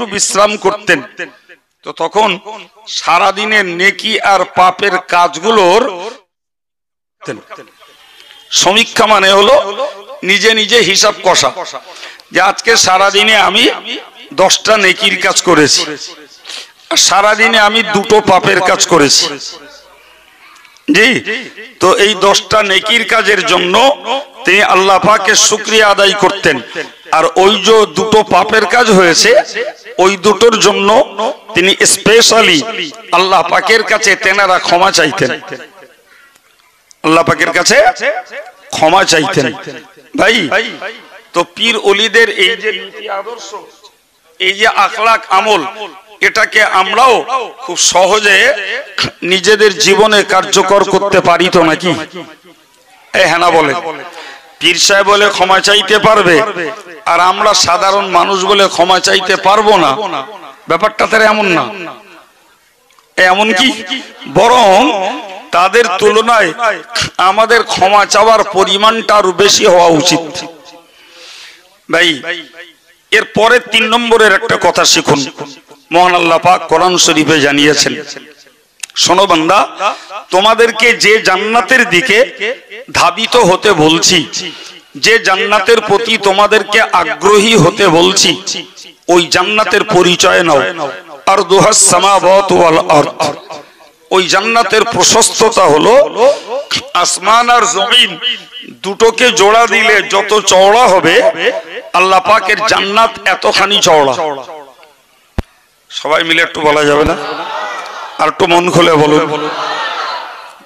একটু বিশ্রাম করতেন। তো তখন সারাদিনের নেকি আর পাপের কাজগুলোর সমীক্ষা, মানে হলো নিজে নিজে হিসাব কষা, যে আজকে সারাদিনে আমি 10টা নেকির কাজ করেছি, আর সারাদিনে আমি 2টো পাপের কাজ করেছি। জি, তো এই 10টা নেকির কাজের জন্য তিনি আল্লাহ পাকের শুকরিয়া আদায় করতেন, আর ওই যে 2টো পাপের কাজ হয়েছে ওই দুটোর জন্য তিনি স্পেশালি আল্লাহ পাকের কাছে তেনারা ক্ষমা চাইতেন, আল্লাহ পাকের কাছে ক্ষমা চাইতেন। ভাই, তো পীর ওলিদের এই যে নীতি আদর্শ, এই যে আখলাক আমল, এটাকে আমরাও খুব সহজে নিজেদের জীবনে কার্যকর করতে পারি তো নাকি? হ্যাঁ না বলে, পীর সাহেব বলে ক্ষমা চাইতে পারবে, আর আমরা সাধারণ মানুষ বলে ক্ষমা চাইতে পারবো না। ব্যাপারটা তার এমন না, এমন কি বরং তাদের তুলনায় আমাদের ক্ষমা চাওয়ার পরিমাণটা আরো বেশি হওয়া উচিত। ভাই, এর পরে 3 নম্বরের একটা কথা শিখুন। মহান আল্লাহ পাক কোরআন শরীফে জানিয়েছেন, শোনো বান্দা, তোমাদেরকে যে জান্নাতের দিকে ধাবিত হতে বলছি, যে জান্নাতের প্রতি তোমাদেরকে আগ্রহী হতে বলছি, ওই জান্নাতের পরিচয় নাও। আরদুহাস সামাওয়াতু ওয়াল আরদ, ওই জান্নাতের প্রশস্ততা হলো আসমান আর জমিন দুটোকে জোড়া দিলে যত চওড়া হবে, আল্লাহ পাকের জান্নাত এতখানি চওড়া। সবাই মিলে একটু বলা যাবে না? আর একটু মন খুলে বলুন।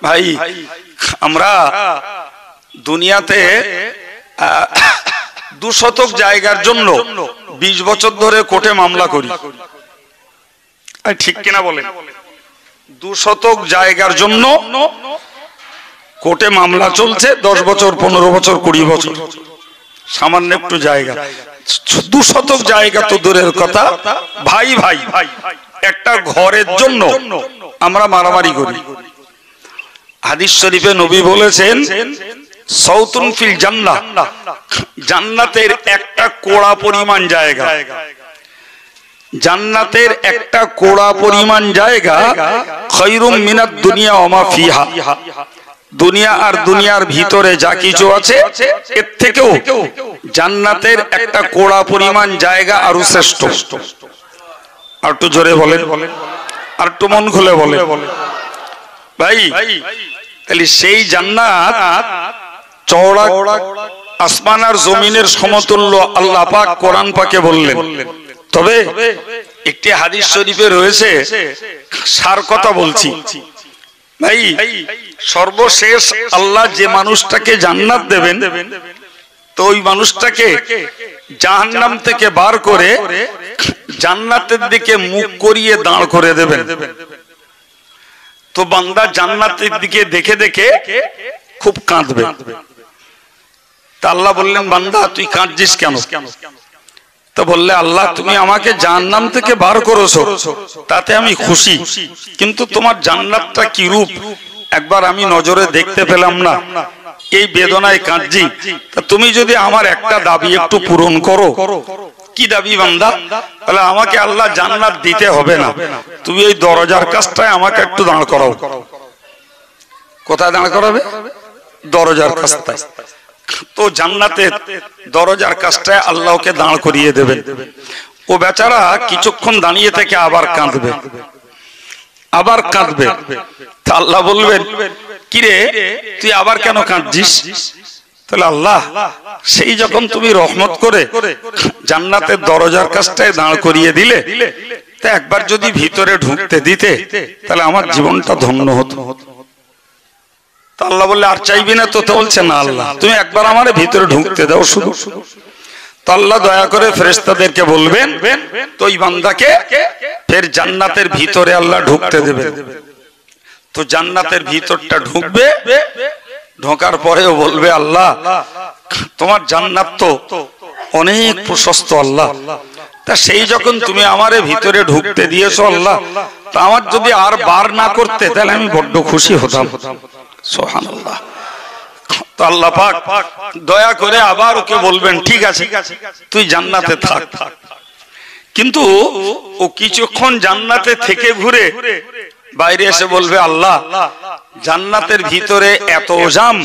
ভাই, আমরা দুনিয়াতে 2 শতক জায়গার জন্য 20 বছর ধরে কোর্টে মামলা করি, ঠিক কিনা বলেন? 2 শতক জায়গার জন্য কোর্টে মামলা চলছে 10 বছর, 15 বছর, 20 বছর, সামান্য একটু জায়গা। 2 শতক জায়গা তো দূরের কথা, ভাই ভাই একটা ঘরের জন্য আমরা মারামারি করি। হাদিস শরীফে নবী বলেছেন, সাউতুন ফিল জান্নাহ, জান্নাতের একটা কোড়া পরিমাণ জায়গা, জান্নাতের একটা কোড়া পরিমাণ জায়গা খায়রুম মিনাদ দুনিয়া ওয়া মা ফিহা, দুনিয়া আর দুনিয়ার ভিতরে যা কিছু আছে এর থেকেও জান্নাতের একটা কোড়া পরিমাণ জায়গা আরো শ্রেষ্ঠ। আর একটু জোরে বলেন, আর একটু মন খুলে বলেন। ভাই, তাহলে সেই জান্নাত চওড়া আসমান আর জমিনের সমতুল্য আল্লাহ পাক কোরআন পাকে বললেন। তবে একটি হাদিস শরীফে রয়েছে, সার কথা বলছি ভাই, সর্বশেষ আল্লাহ যে মানুষটাকে জান্নাত দেবেন, তো ওই মানুষটাকে জাহান্নাম থেকে বার করে জান্নাতের দিকে মুখ করিয়ে দাঁড় করে দেবেন। তো বান্দা জান্নাতের দিকে দেখে দেখে খুব কাঁদবে। তা আল্লাহ বললেন, বান্দা তুই কাঁদছিস কেন? তো বললে, আল্লাহ তুমি আমাকে জাহান্নাম থেকে বার করেছো, তাতে আমি খুশি, কিন্তু তোমার জান্নাতটা কি রূপ একবার আমি নজরে দেখতে পেলাম না, এই বেদনায় কাঁদছি। তা তুমি যদি আমার একটা দাবি একটু পূরণ করো। কি দাবি বান্দা? তাহলে আমাকে আল্লাহ জান্নাত দিতে হবে না, তুমি ওই দরজার কাছটায় আমাকে একটু দাঁড় করাও। কোথায় দাঁড় করাবে? দরজার কাছটায়। তো জান্নাতের দরজার কাছটায় আল্লাহকে দাঁড় করিয়ে দেবেন। ও বেচারা কিছুক্ষণ দাঁড়িয়ে থেকে আবার কাঁদবে, আবার কাঁদবে। তা আল্লাহ বলবেন, কিরে তুই আবার কেন কাঁদছিস? তাহলে আল্লাহ, সেই যখন তুমি রহমত করে জান্নাতের দরজার কাছটায় দাঁড় করিয়ে দিলে, তা একবার যদি ভিতরে ঢুকতে দিতে তাহলে আমার জীবনটা ধন্য হতো। তা আল্লাহ বললে, আর চাইবি না? তো বলছে, না আল্লাহ তুমি একবার আমার ভিতরে ঢুকতে দাও শুধু। তো আল্লাহ দয়া করে ফেরেশতাদেরকে বলবেন, তো ওই বান্দাকে ফের জান্নাতের ভিতরে আল্লাহ ঢুকতে দেবেন। তো জান্নাতের ভিতরটা ঢুকবে, ঢোকার পরেও বলবে, আল্লাহ তোমার জান্নাত তো অনেক প্রশস্ত আল্লাহ, তা সেই যখন তুমি আমারে ভিতরে ঢুকতে দিয়েছো আল্লাহ, তা আমার যদি আর বার না করতে তাহলে আমি বড্ড খুশি হতাম। সুবহানাল্লাহ। তো আল্লাহ পাক দয়া করে আবার ওকে বলবেন, ঠিক আছে তুই জান্নাতে থাক, কিন্তু ও কিছুক্ষণ জান্নাতে থেকে ঘুরে বাইরে এসে বলবে, আল্লাহ জান্নাতের ভিতরে এত জাম,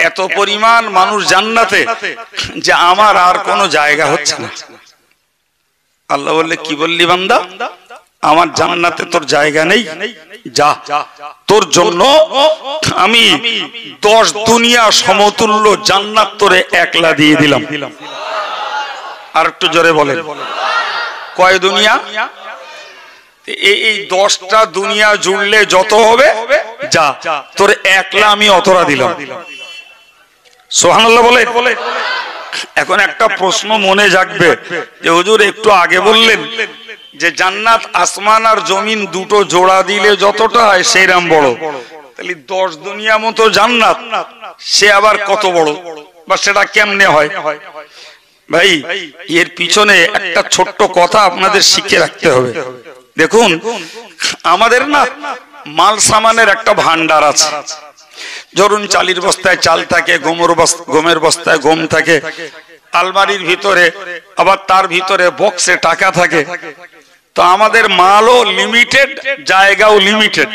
এত পরিমাণ মানুষ জান্নাতে, যে আমার আর কোনো জায়গা হচ্ছে না। আল্লাহ বললে, কি বললি বান্দা? আমার জান্নাতে তোর জায়গা নেই, যা, তোর জন্য আমি 10 দুনিয়া সমতুল্য জান্নাত তোরে একলা দিয়ে দিলাম। আর একটু জোরে বলেন, কয় দুনিয়া? এই 10টা দুনিয়া জুড়লে যত হবে, যা, তোর একলা আমি অতরা দিলাম। সুবহানাল্লাহ বলে। এখন একটা প্রশ্ন মনে জাগবে যে হুজুর একটু আগে বললেন যে জান্নাত আসমান আর জমিন দুটো জোড়া দিলে যতটা হয় সেইরাম বড়, তাহলে 10 দুনিয়া মতো জান্নাত সে আবার কত বড়, বা সেটা কেমনে হয়? ভাই, এর পিছনে একটা ছোট্ট কথা আপনাদের শিখে রাখতে হবে। দেখুন, আমাদের না মাল সামানের একটা ভান্ডার আছে। ধরুন চালের বস্তায় চাল থাকে, গমের বস্তায় গম থাকে, আলমারির ভিতরে আবার তার ভিতরে বক্সে টাকা থাকে। তো আমাদের মালও লিমিটেড, জায়গাও লিমিটেড।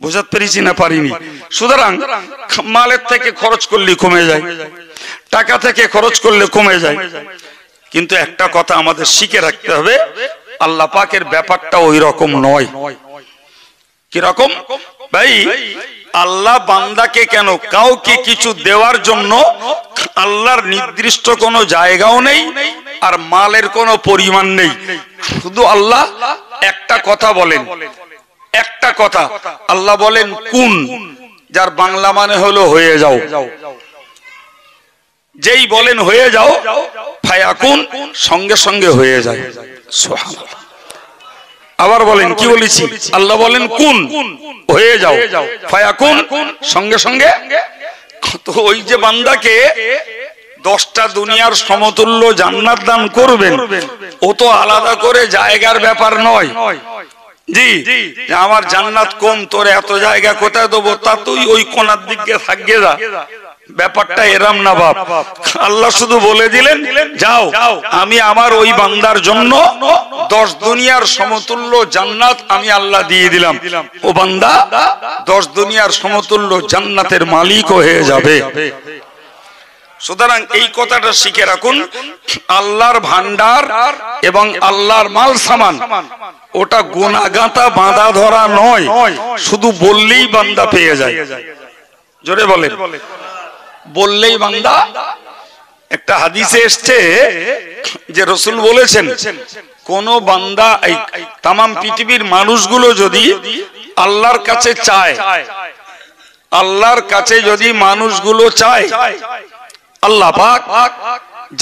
বুঝতে পেরেছি না পারিনি? সুতরাং মালের থেকে খরচ করলে কমে যায়, টাকা থেকে খরচ করলে কমে যায়। কিন্তু একটা কথা আমাদের শিখে রাখতে হবে, আল্লাহ পাকের ব্যাপারটা ওই রকম নয়। কি রকম? ভাই, আল্লাহ বান্দাকে কেন কাউকে কিছু দেওয়ার জন্য আল্লাহর নির্দিষ্ট কোনো জায়গাও নেই, আর মালের কোনো পরিমাণ নেই। শুধু আল্লাহ একটা কথা বলেন, একটা কথা আল্লাহ বলেন কুন, যার বাংলা মানে হলো হয়ে যাও। যেই বলেন হয়ে যাও, ফায়াকুন, সঙ্গে সঙ্গে হয়ে যায়। সুবহানাল্লাহ। আবার বলেন, কি বলেছি? আল্লাহ বলেন কুন, হয়ে যাও, ফায়াকুন, সঙ্গে সঙ্গে। তো ওই যে বান্দাকে 10টা দুনিয়ার সমতুল্য জান্নাত দান করবেন, ও তো আলাদা করে জায়গার ব্যাপার নয়। জি, আমার জান্নাত কম, তোর এত জায়গা কোথায় দেবো, তা তুই ওই কোনার দিকে থাকবে যা। ব্যাপারটা এরাম না বাপ। আল্লাহ শুধু বলে দিলেন, যাও, আমি আমার ওই বান্দার জন্য 10 দুনিয়ার সমতুল্য জান্নাত আমি আল্লাহ দিয়ে দিলাম। ও বান্দা 10 দুনিয়ার সমতুল্য জান্নাতের মালিক হয়ে যাবে। সুতরাং এই কথাটা শিখে রাখুন, আল্লাহর ভান্ডার এবং আল্লাহর মাল সামান ওটা গোনাগাঁথা বাঁধা ধরা নয়, শুধু বললেই বান্দা পেয়ে যায়। জোরে বলেন, বললেই বান্দা। একটা হাদিসে এসছে যে রাসূল বলেছেন, কোন বান্দা, এই তাম পৃথিবীর মানুষগুলো যদি আল্লাহর কাছে চায়, আল্লাহর কাছে যদি মানুষগুলো চায়, আল্লাহ পাক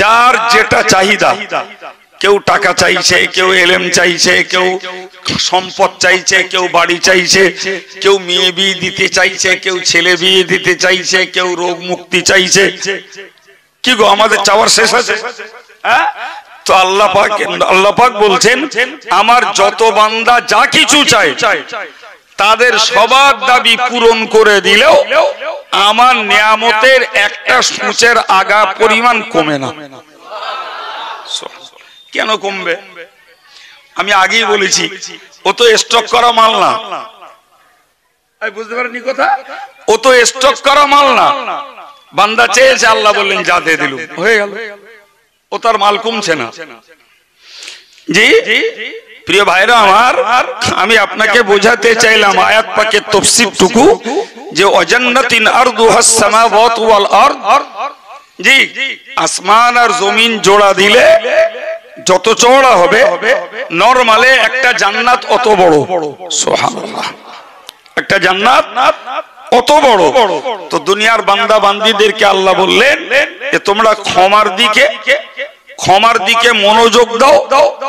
যার যেটা চাহিদা, কেউ টাকা চাইছে, কেউ এলেম চাইছে, কেউ সম্পদ চাইছে, কেউ বাড়ি চাইছে, কেউ মেয়ে বিয়ে দিতে চাইছে, কেউ ছেলে বিয়ে দিতে চাইছে, কেউ রোগ মুক্তি চাইছে। কি গো, আমাদের চাওয়ার শেষ আছে? তো আল্লাহ পাক বলছেন, আমার যত বান্দা যা কিছু চায় তাদের সবার দাবি পূরণ করে দিলেও আমার নিয়ামতের একটা সূচের আগা পরিমাণ কমে না। কেন কমবে? আমি আগেই বলেছি, ও তো স্টক করা মাল না। বুঝতে পারেননি কথা? ও তো স্টক করা মাল না। বান্দা চেয়েছে, আল্লাহ বললেন যা দিয়ে দিল, হয়ে গেল। ও তার মাল কমছে না। জি প্রিয় ভাইরা আমার, আমি আপনাকে বোঝাতে চাইলাম আয়াত পাকের তাফসীর টুকু, যে ওয়াজান্নাতিন আরদুহাস সামাওয়াতু ওয়াল আরদ। জি, আসমান আর জমিন জোড়া দিলে যত চওড়া হবে, নরমালে একটা জান্নাত অত বড়। সুবহানাল্লাহ, একটা জান্নাত অত বড়। তো দুনিয়ার বান্দা বান্দীদেরকে আল্লাহ বললেন যে তোমরা ক্ষমার দিকে মনোযোগ দাও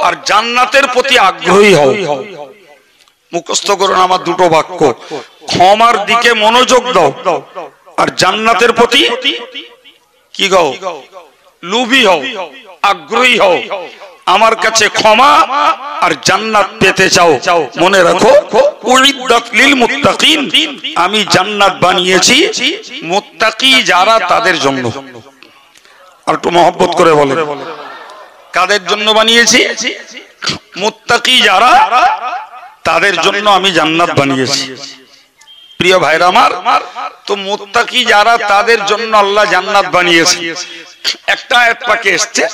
আর জান্নাতের প্রতি আগ্রহী হও। মুখস্থ করুন আমার দুটো বাক্য, ক্ষমার দিকে মনোযোগ দাও আর জান্নাতের প্রতি কি গাও, লোভী হও, আগ্রহী হও। আমার কাছে ক্ষমা আর জান্নাত পেতে চাও। মনে রাখো, উইদ্দাত লিল মুত্তাকিন, আমি জান্নাত বানিয়েছি মুত্তাকি যারা তাদের জন্য। আর একটু মহব্বত করে বলেন, কাদের জন্য বানিয়েছি? মুত্তাকি যারা তাদের জন্য আমি জান্নাত বানিয়েছি। প্রিয় ভাইরা আমার, তো মুত্তাকি যারা তাদের জন্য আল্লাহ জান্নাত বানিয়েছে। একটা আয়াত পাকে এসেছে,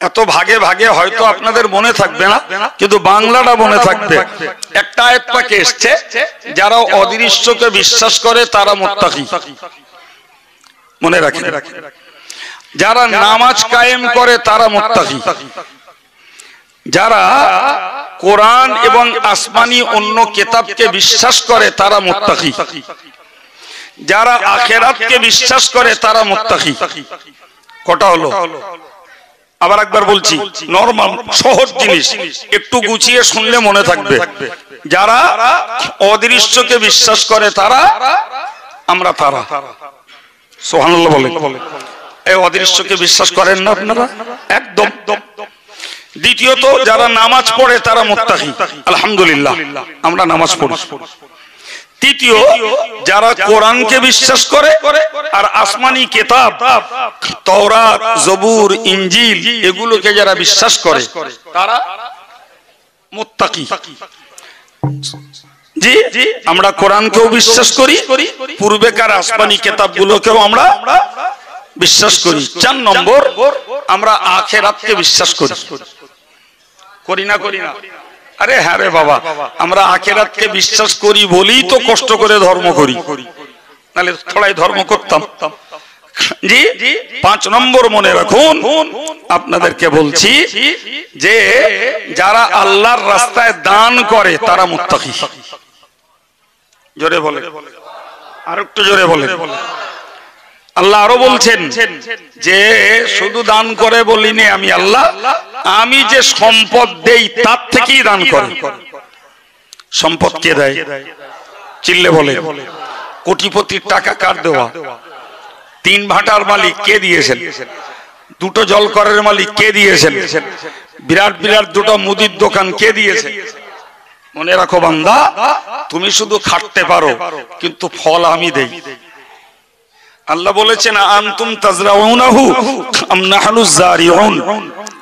এত ভাগে ভাগে হয়তো আপনাদের মনে থাকবে না, কিন্তু বাংলাটা মনে থাকবে। একটা আয়াত পাকে এসেছে, যারা অদৃশ্যকে বিশ্বাস করে তারা মুত্তাকি। মনে রাখেন, যারা নামাজ কায়েম করে তারা মুত্তাকি, যারা কোরআন এবং আসমানি অন্য কিতাবকে বিশ্বাস করে তারা মুত্তাকি, যারা আখিরাতকে বিশ্বাস করে তারা মুত্তাকি। কটা হলো? আবার একবার বলছি, নরমাল সহজ জিনিস, একটু গুছিয়ে শুনলে মনে থাকবে। যারা অদৃশ্যকে বিশ্বাস করে তারা, আমরা তারা। সুবহানাল্লাহ বলেন। এই অদৃশ্যকে বিশ্বাস করেন না আপনারা? একদম। দ্বিতীয়ত, যারা নামাজ পড়ে তারা মুত্তাকি, আলহামদুলিল্লাহ আমরা নামাজ পড়ি। তৃতীয়, যারা কোরআনকে বিশ্বাস করে আর আসমানি কিতাব তাওরাত, জবুর, ইনজিল এগুলোকে যারা বিশ্বাস করে তারা মুত্তাকি। জি, আমরা কোরআনকেও বিশ্বাস করি, পূর্বেকার আসমানি কিতাবগুলোকেও আমরা বিশ্বাস করি। 4 নম্বর, আমরা আখিরাতকে বিশ্বাস করি। করি না? করি না? আরে হ্যাঁ রে বাবা, আমরা আখিরাতকে বিশ্বাস করি বলেই তো কষ্ট করে ধর্ম করি, নাহলে থোড়াই ধর্ম করতাম। জি, 5 নম্বর মনে রাখুন, আপনাদেরকে বলছি যে যারা আল্লাহর রাস্তায় দান করে তারা মুত্তাকি। জোরে বলে, আর একটু জোরে বলে। আল্লাহ আরো বলছেন যে শুধু দান করে বলিনি আমি আল্লাহ, আমি যে সম্পদ দেই তার থেকেই দান করে। সম্পদ কে দেয়? চিল্লে বলে। কোটিপতির টাকা কার দেওয়া? 3 ভাটার মালিক কে দিয়েছেন? 2টো জলকরের মালিক কে দিয়েছেন? বিরাট বিরাট 2টো মুদির দোকান কে দিয়েছে? মনে রাখো বান্দা, তুমি শুধু খাটতে পারো, কিন্তু ফল আমি দেই। আল্লাহ বলেছেন আনতুম তাজরাউনাহু আম নাহনুজ জারিউন।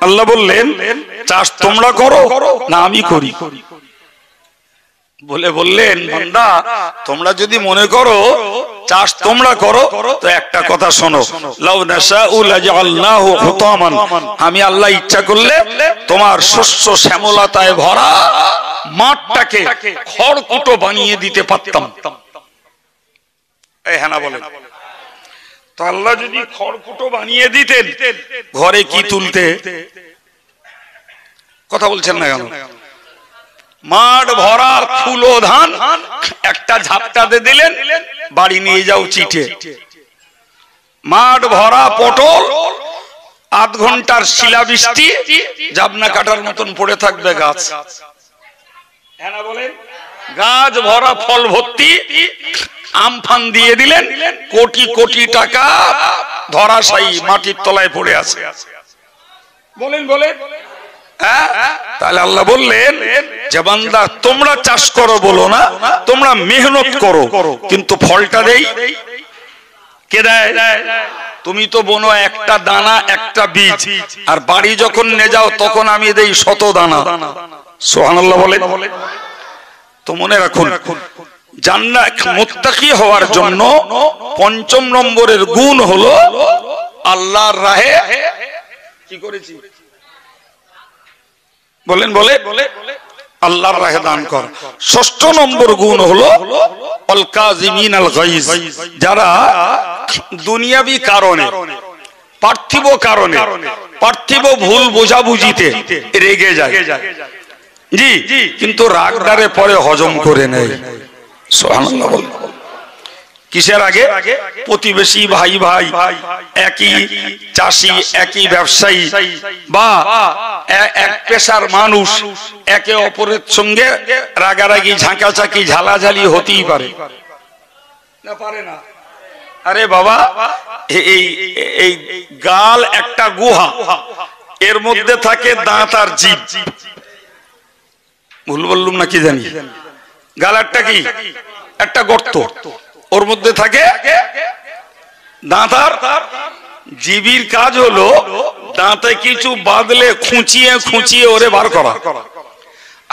আল্লাহ বললেন চাষ তোমরা করো না আমি করি? বললেন বান্দা, তোমরা যদি মনে করো চাষ তোমরা করো, তো একটা কথা শোনো, লাউ নাশাউ লাজআলনাহু হুতামান। আমি আল্লাহ ইচ্ছা করলে তোমার শস্য শ্যামলতায় ভরা মাঠটাকে খড়কুটো বানিয়ে দিতে পারতাম। এই হ্যাঁ না বলেন? তো আল্লাহ যদি খড়কুটো বানিয়ে দিতেন, ঘরে কি তুলতে? কথা বলছেন না কেন? মাঠ ভরা ফুলো ধান একটা ঝাপটাতে দিলেন, বাড়ি নিয়ে যাও চিঠে। মাঠ ভরা পটল, আধ ঘন্টার শিলাবৃষ্টি, জাবনা কাটার মতন পড়ে থাকবে গাছ। হ্যাঁ না বলেন? গাছ ভরা ফল ভর্তি, আমফান দিয়ে দিলেন, কোটি কোটি টাকা ধরাশায়ী মাটির তলায় পড়ে আছে। বলেন বলেন। তাহলে আল্লাহ বললেন যে বান্দা তোমরা চাষ করো বলো না, তোমরা মেহনত করো, কিন্তু ফলটা দেই কে দেয়? তুমি তো বোনো একটা দানা, একটা বীজ, আর বাড়ি যখন নিয়ে যাও তখন আমি দেই 100 দানা। সুবহানাল্লাহ বলেন। তো মনে রাখুন, জান্নাত মুত্তাকি হওয়ার জন্য 5ম নম্বরের গুণ হলো আল্লাহর রাহে কি করেছি? বলেন বলে আল্লাহর রাহে দান কর। 6ষ্ঠ নম্বর গুণ হলো আল কাযিমিন আল গাইজ। যারা দুনিয়াবি কারণে, পার্থিব কারণে, পার্থিব ভুল বোঝাবুঝিতে রেগে যায়, জি, কিন্তু রাগদারে পরে হজম করে নেয়। সুবহানাল্লাহ বল। কিসের আগে? প্রতিবেশী, ভাই ভাই, একই চাষি, একই ব্যবসায়ী বা এক পেশার মানুষ, একে অপরের সঙ্গে রাগারাগি, ঝাঁকাঝাঁকি, ঝালাঝালি হতেই পারে না? পারে না? আরে বাবা, এই গাল একটা গুহা, এর মধ্যে থাকে দাঁত আর জিভ। ভুল বললুম না কি জানি? গাল একটা কি? একটা গর্ত, ওর মধ্যে থাকে দাঁত আর জিবির কাজ হলো দাঁতে কিছু বাঁধলে খুঁচিয়ে খুঁচিয়ে ওরে বার করা,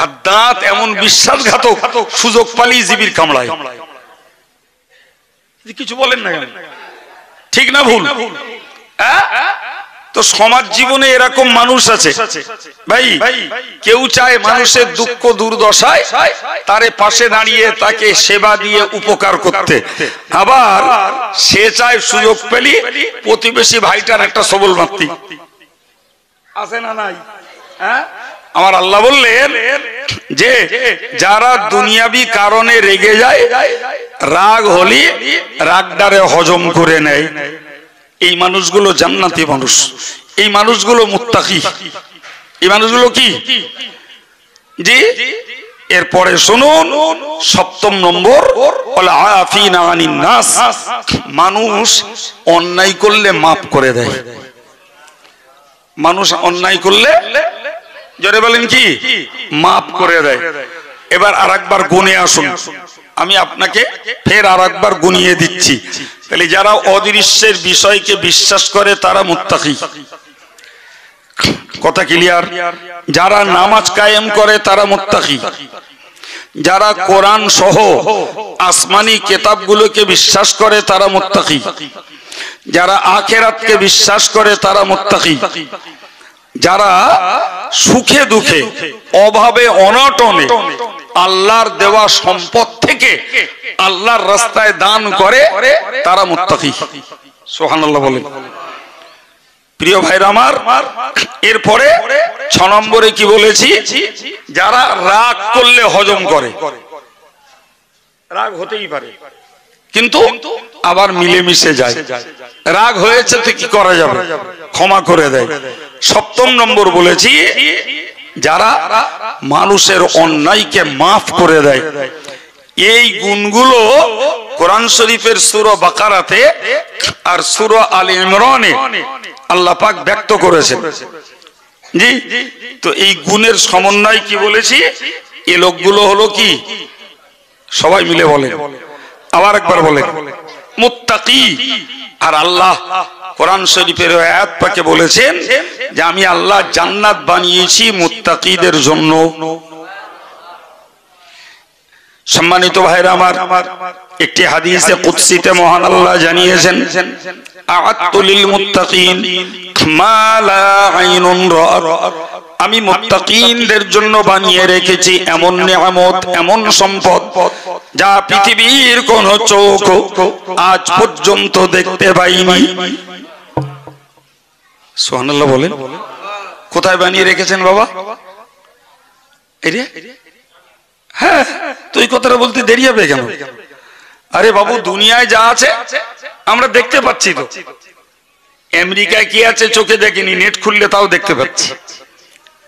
আর দাঁত এমন বিশ্বাসঘাতক সুযোগ পালি জিবির কামড়ায়। কিছু বলেন না কেন? ঠিক না ভুল? তো সমাজ জীবনে এরকম মানুষ আছে ভাই, কেউ চায় মানুষের দুঃখ দুর্দশায় তারে পাশে দাঁড়িয়ে তাকে সেবা দিয়ে উপকার করতে, আবার সে চায় সুযোগ পেলি প্রতিবেশী ভাইটার একটা সবল মাতৃ আছে না নাই? আমার আল্লাহ বললেন যে যারা দুনিয়াবি কারণে রেগে যায়, রাগ হলি রাগডারে হজম করে নেয়, এই মানুষগুলো জান্নাতি মানুষ, এই মানুষগুলো মুত্তাকি, এই মানুষগুলো কি জি। এরপরে শুনুন ৭ম নম্বর, আফিনা আনিন নাস, মানুষ অন্যায় করলে মাফ করে দেয়। মানুষ অন্যায় করলে জোরে বলেন কি মাফ করে দেয়। এবার আরেকবার গুনে আসুন, আমি আপনাকে ফের আরেকবার গুনিয়ে দিচ্ছি। তাহলে যারা অদৃশ্যের বিষয়কে বিশ্বাস করে তারা মুত্তাকি, কথা ক্লিয়ার? যারা নামাজ কায়েম করে তারা মুত্তাকি, যারা কোরআন সহ আসমানি কিতাবগুলোকে বিশ্বাস করে তারা মুত্তাকি, যারা আখিরাতকে বিশ্বাস করে তারা মুত্তাকি, যারা সুখে দুঃখে অভাবে অনটনে আল্লাহর দেওয়া সম্পদ থেকে আল্লাহর রাস্তায় দান করে তারা মুত্তাকি। সুবহানাল্লাহ বলেন। প্রিয় ভাইরা আমার, এরপরে ৬ নম্বরে কি বলেছি? যারা রাগ করলে হজম করে। রাগ হতেই পারে কিন্তু আবার মিলেমিশে যায়, রাগ হয়েছে তো কি করা যাবে, ক্ষমা করে দেয়। ৭ম নম্বর বলেছি যারা মানুষের অন্যায়কে মাফ করে দেয়। এই গুণগুলো কোরআন শরীফের সূরা বাকারাতে আর সূরা আলে ইমরানে আল্লাহ পাক ব্যক্ত করেছেন জি। তো এই গুণের সমন্বয় কি বলেছি? এই লোকগুলো হলো কি? সবাই মিলে বলেন, আবার একবার বলেন, মুত্তাকি। আর আল্লাহ কোরআন শরীফের আয়াত পাকে বলেছেন যে আমি আল্লাহ জান্নাত বানিয়েছি মুত্তাকিদের জন্য। সম্মানিত ভাইরা আমার, একটি হাদিসে কুদসিতে মহান আল্লাহ জানিয়েছেন, আ'আদতু লিল মুত্তাকিন মা লা আইনুন রাআত, আমি মুত্তাকিনদের জন্য বানিয়ে রেখেছি এমন নিয়ামত, এমন সম্পদ যা পৃথিবীর কোন চোখ আজ পর্যন্ত দেখতে পাইনি। সুবহানাল্লাহ বলেন। কোথায় বানিয়ে রেখেছেন বাবা? হ্যাঁ, তুই কথাটা বলতে দেরি হবে কেন? আরে বাবু, দুনিয়ায় যা আছে আমরা দেখতে পাচ্ছি তো। আমেরিকায় কি আছে চোখে দেখিনি, নেট খুললে তাও দেখতে পাচ্ছি।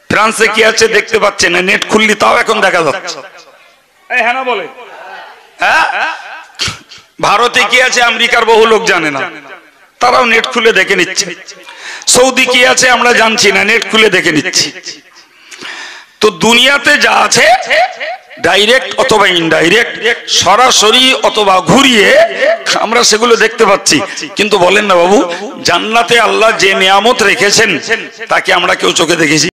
ফ্রান্সে কি আছে দেখতে পাচ্ছে না, নেট খুললে তাও এখন দেখা যাচ্ছে। হ্যাঁ না বলে? হ্যাঁ, ভারতে কি আছে আমেরিকার বহু লোক জানে না, তারাও নেট খুলে দেখে নিচ্ছে। সৌদি কি আছে আমরা জানছি না, নেট খুলে দেখে নিচ্ছি। তো দুনিয়াতে যা আছে ডাইরেক্ট অথবা ইনডাইরেক্ট, সরাসরি অথবা ঘুরিয়ে আমরা সেগুলো দেখতে পাচ্ছি। কিন্তু বলেন না বাবু, জান্নাতে আল্লাহ যে নিয়ামত রেখেছেন তাকে আমরা কেউ চোখে দেখেছি?